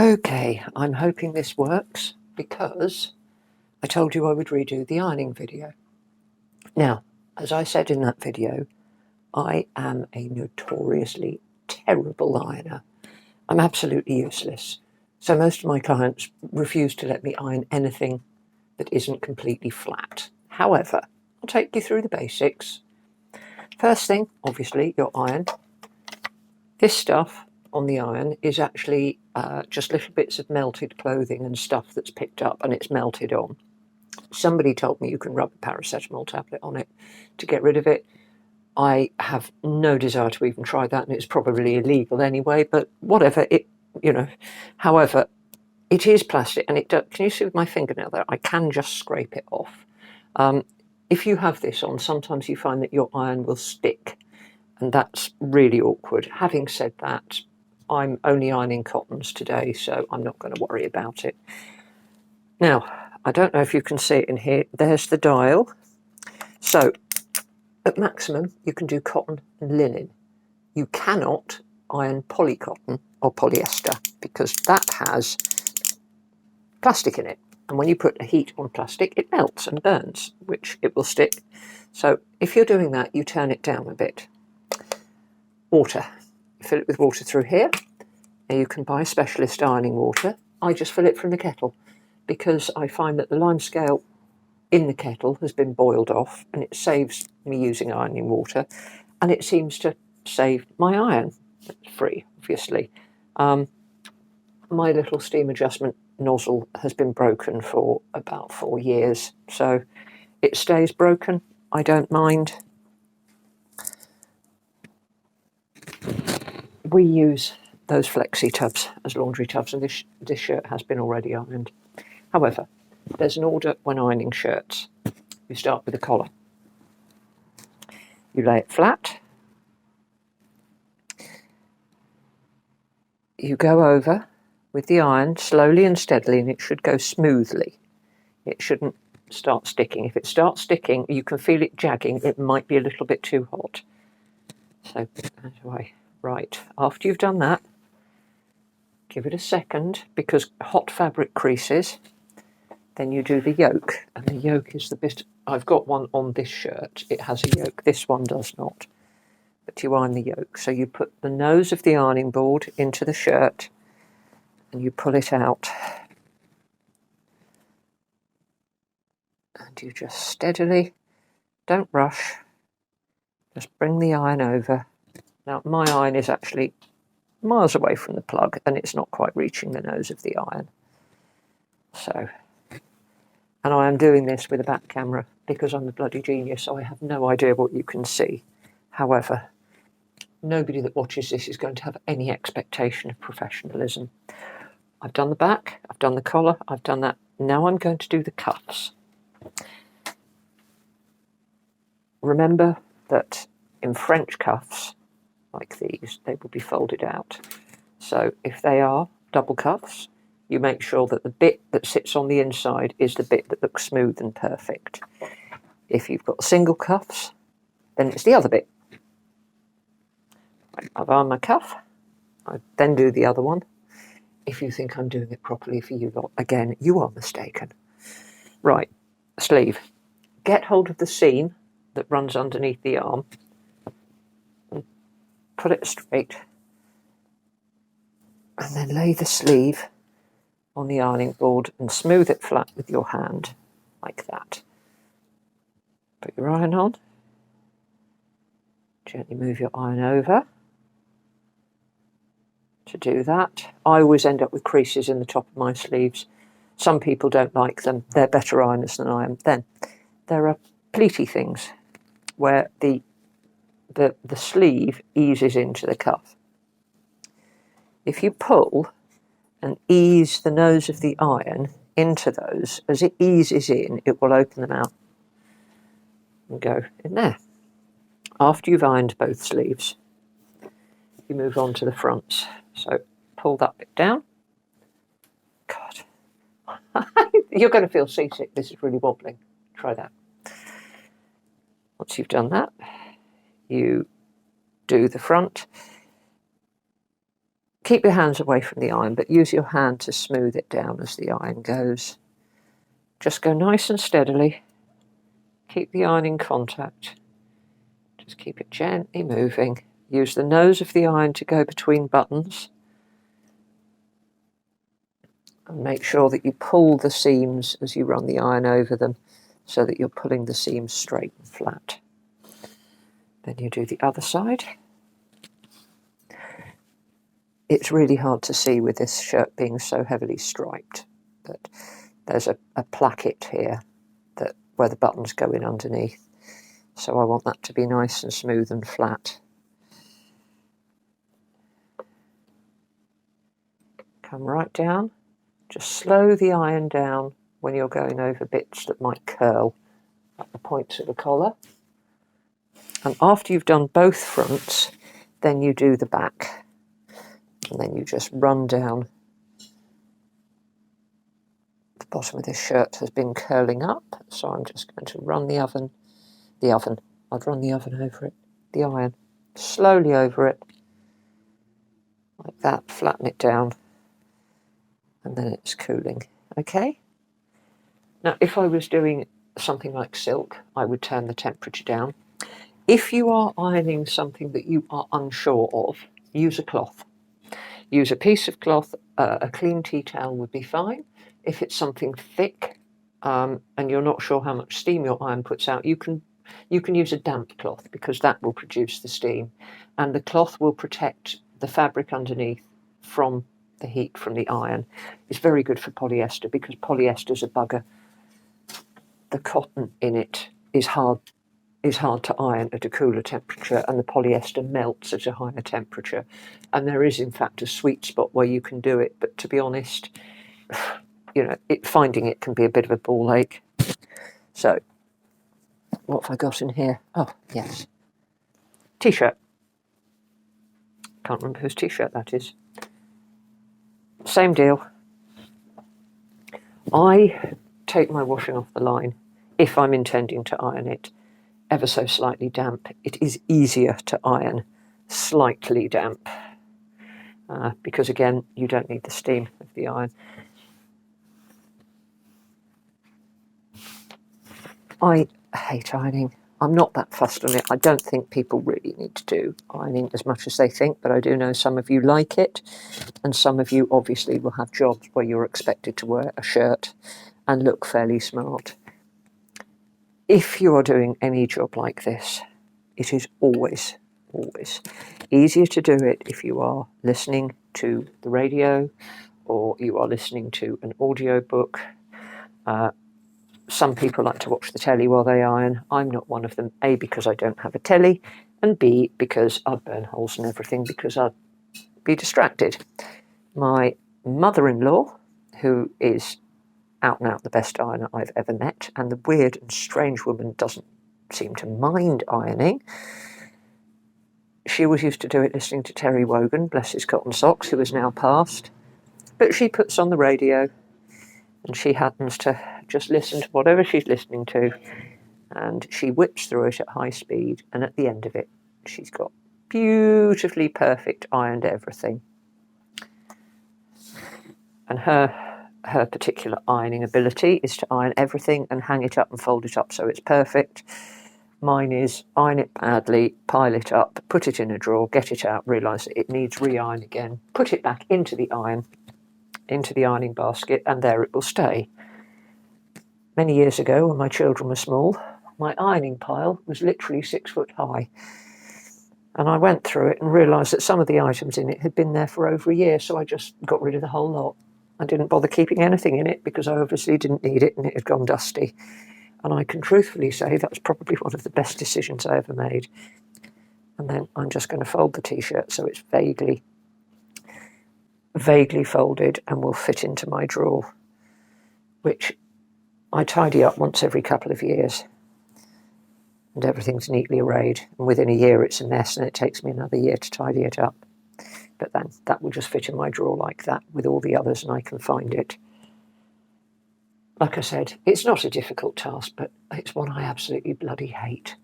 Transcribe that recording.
Okay, I'm hoping this works because I told you I would redo the ironing video. Now, as I said in that video, I am a notoriously terrible ironer. I'm absolutely useless. So most of my clients refuse to let me iron anything that isn't completely flat. However, I'll take you through the basics. First thing, obviously, your iron. This stuff on the iron is actually just little bits of melted clothing and stuff that's picked up and it's melted on. Somebody told me you can rub a paracetamol tablet on it to get rid of it. I have no desire to even try that, and it's probably illegal anyway, but whatever, however, it is plastic, and it does. Can you see with my fingernail there? I can just scrape it off. If you have this on, sometimes you find that your iron will stick, and that's really awkward. Having said that, I'm only ironing cottons today, so I'm not going to worry about it. Now, I don't know if you can see it in here. There's the dial. So, at maximum, you can do cotton and linen. You cannot iron polycotton or polyester because that has plastic in it. And when you put a heat on plastic, it melts and burns, which it will stick. So if you're doing that, you turn it down a bit. Water. You fill it with water through here. And you can buy specialist ironing water. I just fill it from the kettle because I find that the lime scale in the kettle has been boiled off, and it saves me using ironing water, and it seems to save my iron. It's free, obviously. My little steam adjustment nozzle has been broken for about 4 years, so it stays broken. I don't mind. We use those flexi tubs as laundry tubs, and this shirt has been already ironed. However, there's an order when ironing shirts. You start with the collar. You lay it flat. You go over with the iron slowly and steadily, and it should go smoothly. It shouldn't start sticking. If it starts sticking, you can feel it jagging. It might be a little bit too hot. So, anyway, right, after you've done that, give it a second, because hot fabric creases. Then you do the yoke, and the yoke is the bit. I've got one on this shirt. It has a yoke. This one does not. But you iron the yoke. So you put the nose of the ironing board into the shirt, and you pull it out. And you just steadily, don't rush, just bring the iron over. Now, my iron is actually miles away from the plug, and it's not quite reaching the nose of the iron. So, and I am doing this with a back camera because I'm a bloody genius, so I have no idea what you can see. However, nobody that watches this is going to have any expectation of professionalism. I've done the back, I've done the collar, I've done that. Now I'm going to do the cuffs. Remember that in French cuffs, like these, they will be folded out. So if they are double cuffs, you make sure that the bit that sits on the inside is the bit that looks smooth and perfect. If you've got single cuffs, then it's the other bit. I've ironed my cuff, I then do the other one. If you think I'm doing it properly for you lot, again, you are mistaken. Right, sleeve. Get hold of the seam that runs underneath the arm and put it straight, and then lay the sleeve on the ironing board and smooth it flat with your hand, like that. Put your iron on, gently move your iron over. To do that, I always end up with creases in the top of my sleeves. Some people don't like them, they're better ironers than I am. Then there are pleaty things where the sleeve eases into the cuff. If you pull and ease the nose of the iron into those, as it eases in, it will open them out and go in there. After you've ironed both sleeves, you move on to the fronts. So pull that bit down. God, you're going to feel seasick. This is really wobbling. Try that. Once you've done that, you do the front. Keep your hands away from the iron, but use your hand to smooth it down as the iron goes. Just go nice and steadily. Keep the iron in contact. Just keep it gently moving. Use the nose of the iron to go between buttons. And make sure that you pull the seams as you run the iron over them so that you're pulling the seams straight and flat. Then you do the other side. It's really hard to see with this shirt being so heavily striped, but there's a placket here where the buttons go in underneath. So I want that to be nice and smooth and flat. Come right down. Just slow the iron down when you're going over bits that might curl at the points of the collar. And after you've done both fronts, then you do the back. And then you just run down. The bottom of this shirt has been curling up, so I'm just going to run the oven. I'd run the oven over it, the iron, slowly over it, like that, flatten it down, and then it's cooling, okay? Now, if I was doing something like silk, I would turn the temperature down. If you are ironing something that you are unsure of, use a cloth. Use a piece of cloth, a clean tea towel would be fine. If it's something thick and you're not sure how much steam your iron puts out, you can use a damp cloth because that will produce the steam. And the cloth will protect the fabric underneath from the heat from the iron. It's very good for polyester because polyester's a bugger. The cotton in it is hard to iron at a cooler temperature, and the polyester melts at a higher temperature. And there is, in fact, a sweet spot where you can do it. But to be honest, finding it can be a bit of a ball ache. So, what have I got in here? Oh, yes. T-shirt. Can't remember whose T-shirt that is. Same deal. I take my washing off the line if I'm intending to iron it ever so slightly damp. It is easier to iron slightly damp because, again, you don't need the steam of the iron. I hate ironing. I'm not that fussed on it. I don't think people really need to do ironing as much as they think, but I do know some of you like it, and some of you obviously will have jobs where you're expected to wear a shirt and look fairly smart. If you are doing any job like this, it is always easier to do it if you are listening to the radio or you are listening to an audio book. Some people like to watch the telly while they iron. I'm not one of them, A, because I don't have a telly, and B, because I'd burn holes in everything because I'd be distracted. My mother-in-law, who is out and out the best ironer I've ever met, and the weird and strange woman doesn't seem to mind ironing. She always used to do it listening to Terry Wogan, bless his cotton socks, who is now passed. But she puts on the radio and she happens to just listen to whatever she's listening to, and she whips through it at high speed, and at the end of it she's got beautifully perfect ironed everything. And her particular ironing ability is to iron everything and hang it up and fold it up so it's perfect. Mine is iron it badly, pile it up, put it in a drawer, get it out, realise that it needs re-iron again, put it back into the ironing basket, and there it will stay. Many years ago, when my children were small, my ironing pile was literally 6 foot high. And I went through it and realised that some of the items in it had been there for over a year, so I just got rid of the whole lot. I didn't bother keeping anything in it because I obviously didn't need it and it had gone dusty. And I can truthfully say that was probably one of the best decisions I ever made. And then I'm just going to fold the T-shirt so it's vaguely folded and will fit into my drawer, which I tidy up once every couple of years. And everything's neatly arrayed. And within a year it's a mess and it takes me another year to tidy it up. But then that will just fit in my drawer like that with all the others and I can find it. Like I said, it's not a difficult task, but it's one I absolutely bloody hate.